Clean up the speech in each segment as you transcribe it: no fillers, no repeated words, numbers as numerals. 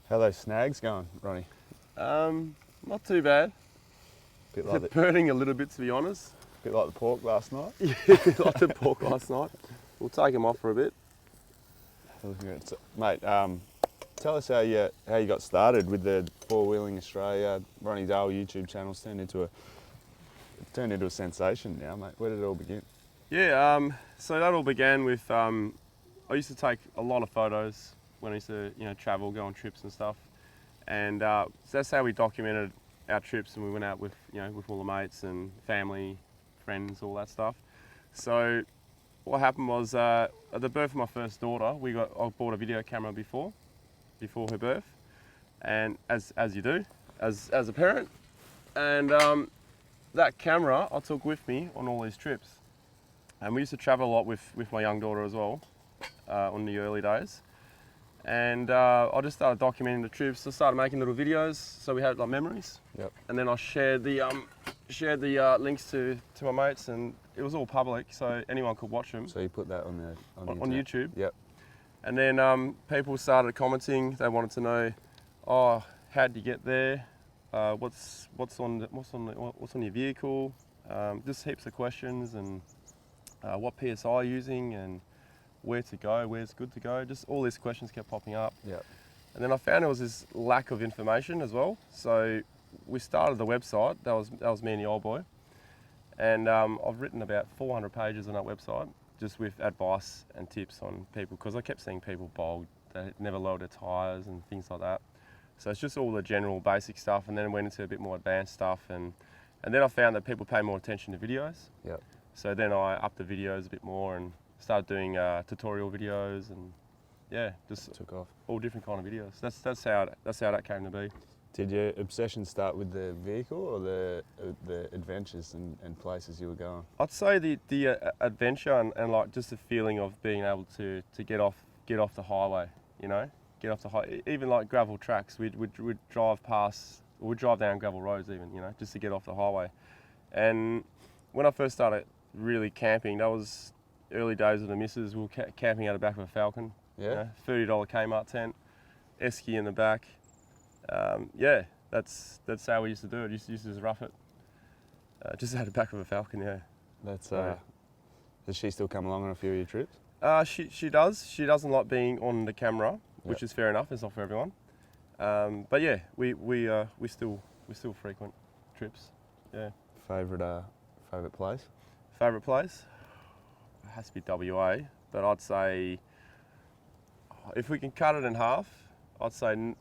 How are those snags going, Ronnie? Not too bad. Bit like, Burning a little bit, to be honest. bit like the pork last night. Yeah, like the pork last night. We'll take them off for a bit. Mate, tell us how you got started with the Four Wheeling Australia. Ronny Dahl YouTube channel's turned into a sensation now, mate. Where did it all begin? Yeah, so that all began with, I used to take a lot of photos when I used to, travel, go on trips and stuff. And so that's how we documented our trips, and we went out with, with all the mates and family, friends, all that stuff. So what happened was, at the birth of my first daughter, I bought a video camera before her birth, and as you do, as a parent, and that camera I took with me on all these trips, and we used to travel a lot with my young daughter as well, on the early days, and I just started documenting the trips. I started making little videos, so we had like memories. Yep. And then I shared the links to my mates, and it was all public, so anyone could watch them. So you put that on YouTube. Yep. And then people started commenting. They wanted to know, how'd you get there? What's on your vehicle? Just heaps of questions, and what PSI are you using, and where to go, where's good to go. Just all these questions kept popping up. Yep. And then I found there was this lack of information as well. So we started the website. That was me and the old boy. And I've written about 400 pages on that website, just with advice and tips on people, because I kept seeing people bogged, they never lowered their tyres and things like that. So it's just all the general basic stuff, and then went into a bit more advanced stuff, and then I found that people pay more attention to videos. Yep. So then I upped the videos a bit more and started doing tutorial videos, and just took off. All different kind of videos. That's how that came to be. Did your obsession start with the vehicle or the adventures and places you were going? I'd say the adventure and like just the feeling of being able to get off the highway, get off the highway. Even like gravel tracks, we'd drive past, or we'd drive down gravel roads even, just to get off the highway. And when I first started really camping, that was early days of the missus. We were camping out the back of a Falcon. Yeah. $30 Kmart tent, esky in the back. That's how we used to do it. Used to just rough it. Just out the back of a Falcon, yeah. That's does she still come along on a few of your trips? She does. She doesn't like being on the camera, which is fair enough. It's not for everyone. But yeah, we still frequent trips. Yeah. Favourite place? Favourite place? It has to be WA, but I'd say if we can cut it in half, I'd say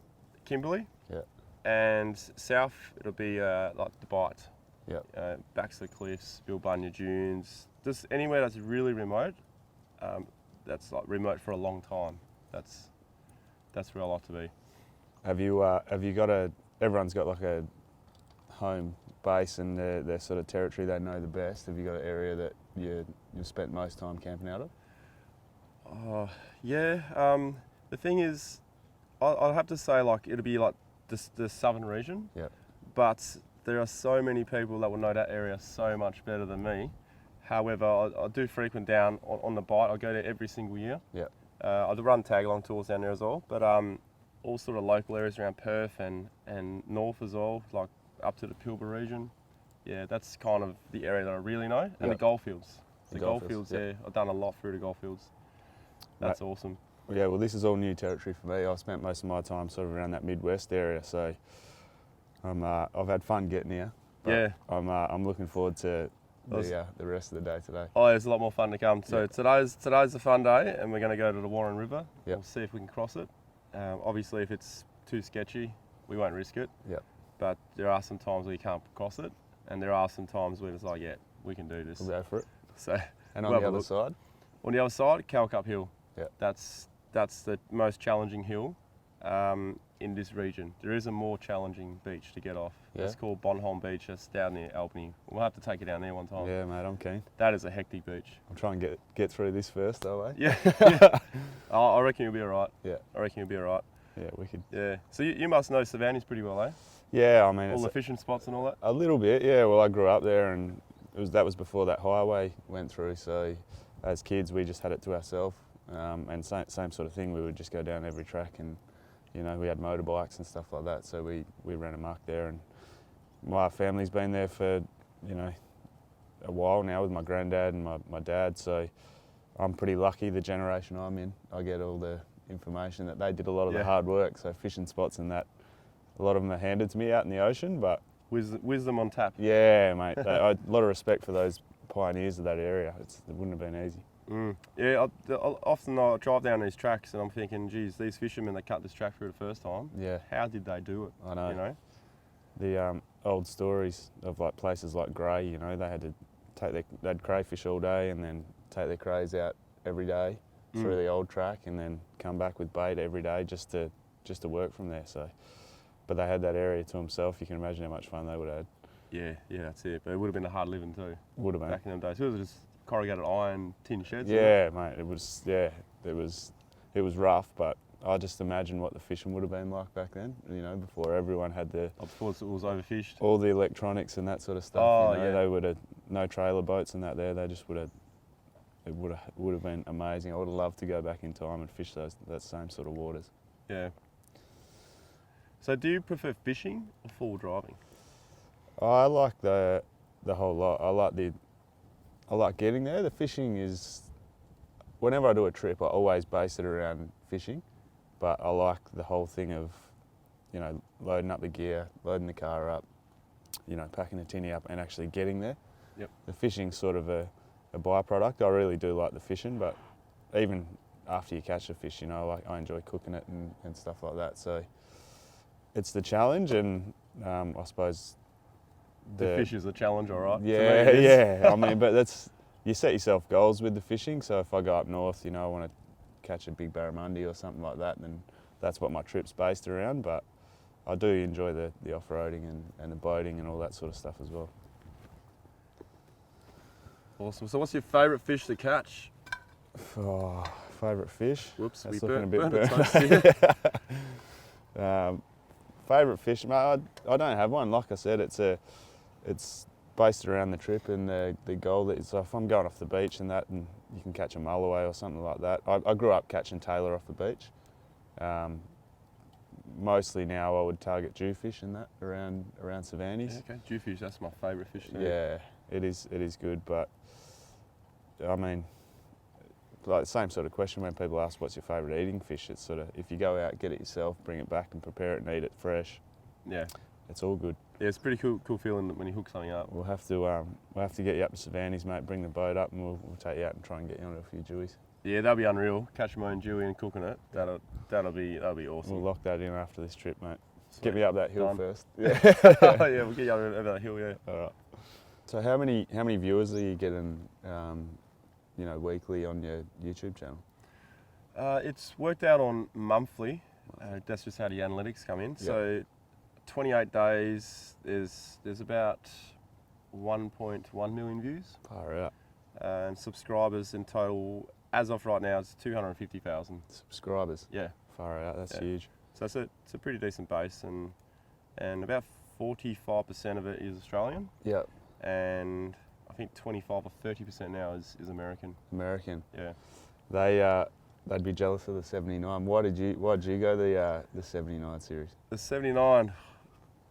Kimberley. Yeah. And south, it'll be like the Bight. Yeah. Baxter Cliffs, Bill Bunya Dunes, just anywhere that's really remote. That's like remote for a long time. That's where I like to be. Have you got everyone's got like a home base and their sort of territory they know the best? Have you got an area that you've spent most time camping out of? The thing is, I'll have to say like it'll be like the southern region. Yeah. But there are so many people that will know that area so much better than me. However, I do frequent down on the Bight. I go there every single year. Yeah. I do run tag-along tours down there as well. But all sort of local areas around Perth and north as well, like up to the Pilbara region. Yeah, that's kind of the area that I really know. And the goldfields. The goldfields, yeah. I've done a lot through the goldfields. That's awesome. Yeah, well, this is all new territory for me. I spent most of my time sort of around that Midwest area, so I've had fun getting here. Yeah. I'm looking forward to the rest of the day today. Oh, there's a lot more fun to come. So today's a fun day, and we're going to go to the Warren River. Yep. We'll see if we can cross it. Obviously, if it's too sketchy, we won't risk it. Yep. But there are some times where you can't cross it, and there are some times where it's like, yeah, we can do this. We'll go for it. So. And on the other side? On the other side, Calcup Hill. Yeah. That's the most challenging hill in this region. There is a more challenging beach to get off. Yeah. It's called Bonholm Beach. That's down near Albany. We'll have to take you down there one time. Yeah, mate, I'm keen. That is a hectic beach. I'll try and get through this first, though, eh? Yeah. I reckon you'll be all right. Yeah. I reckon you'll be all right. Yeah, wicked. Yeah. So you must know Savannah's pretty well, eh? Yeah, I mean, all the fishing spots and all that. A little bit, yeah. Well, I grew up there, and that was before that highway went through. So, as kids, we just had it to ourselves, and same sort of thing. We would just go down every track and you know, we had motorbikes and stuff like that, so we ran amok there. And my family's been there for, you know, a while now with my granddad and my dad, so I'm pretty lucky the generation I'm in. I get all the information that they did a lot of the hard work, so fishing spots and that, a lot of them are handed to me out in the ocean, but... Wisdom on tap. Yeah, mate. A lot of respect for those pioneers of that area. It wouldn't have been easy. Yeah, often I drive down these tracks and I'm thinking, geez, these fishermen that cut this track through the first time, how did they do it? I know. You know? The old stories of like places like Grey, you know, they had to they'd crayfish all day and then take their crays out every day through the old track and then come back with bait every day just to work from there. So, but they had that area to themselves. You can imagine how much fun they would have had. Yeah, that's it. But it would have been a hard living too. Would have been. Back in them days. It was just corrugated iron tin sheds. Yeah, mate. It was rough, but I just imagine what the fishing would have been like back then. You know, before everyone had before it was overfished. all the electronics and that sort of stuff. Oh, you know, yeah. They would have no trailer boats and that there. They just would have. It would have been amazing. I would have loved to go back in time and fish that same sort of waters. Yeah. So, do you prefer fishing or full driving? I like the whole lot. I like getting there. The fishing is, whenever I do a trip, I always base it around fishing. But I like the whole thing of, you know, loading up the gear, loading the car up, you know, packing the tinny up and actually getting there. Yep. The fishing's sort of a byproduct. I really do like the fishing, but even after you catch a fish, you know, I enjoy cooking it and stuff like that. So it's the challenge, and I suppose The fish is a challenge, all right. Yeah. I mean, but you set yourself goals with the fishing. So if I go up north, you know, I want to catch a big barramundi or something like that, then that's what my trip's based around. But I do enjoy the off-roading and the boating and all that sort of stuff as well. Awesome. So what's your favourite fish to catch? Oh, favourite fish? Whoops, that's we looking burned a bit it burnt. Favourite fish? Mate, I don't have one. Like I said, it's based around the trip and the goal. So if I'm going off the beach and you can catch a mulloway or something like that. I grew up catching tailor off the beach. Mostly now I would target jewfish and that around Savannies. Yeah, okay, jewfish, that's my favourite fish too. Yeah, it is good, but I mean, like the same sort of question when people ask what's your favourite eating fish, it's sort of, if you go out, get it yourself, bring it back and prepare it and eat it fresh. Yeah. It's all good. Yeah, it's pretty cool feeling when you hook something up. We'll have to get you up to Savannies, mate, bring the boat up and we'll take you out and try and get you onto a few jewies. Yeah, that'll be unreal. Catch my own jewie and cooking it. That'll be awesome. We'll lock that in after this trip, mate. Sweet. Get me up that hill Done. first. Yeah. Yeah, we'll get you over that hill, yeah. All right. So how many viewers are you getting, you know, weekly on your YouTube channel? It's worked out on monthly. That's just how the analytics come in. Yep. So 28 days, there's about 1.1 million views. Far out. And subscribers in total, as of right now, it's 250,000. Subscribers. Yeah. Far out. That's Yeah. huge. So it's a pretty decent base, and about 45% of it is Australian, Yeah. and I think 25 or 30% now is American. American. Yeah. They'd be jealous of the 79. Why did you go the 79 series? The 79.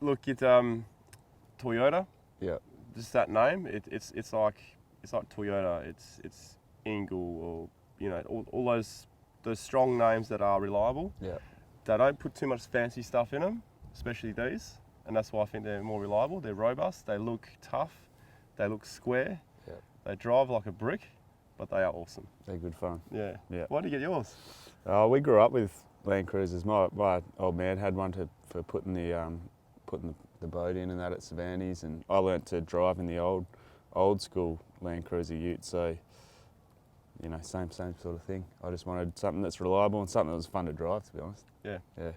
Look, it's Toyota. Yeah. Just that name. It's like Toyota. It's Ingle, or you know, all those strong names that are reliable. Yeah. They don't put too much fancy stuff in them, especially these, and that's why I think they're more reliable. They're robust. They look tough. They look square. Yeah. They drive like a brick, but they are awesome. They're good fun. Yeah. Yeah. Why did you get yours? We grew up with Land Cruisers. My old man had one for putting the boat in and that at Savannies, and I learnt to drive in the old school Land Cruiser ute. So, you know, same sort of thing. I just wanted something that's reliable and something that was fun to drive, to be honest. Yeah. Yeah.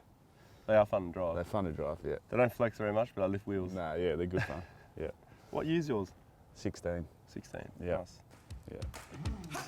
They are fun to drive. They're fun to drive, yeah. They don't flex very much, but they lift wheels. Nah, yeah, they're good fun. Yeah. What year's yours? 16. 16. Yeah. Nice. Yeah.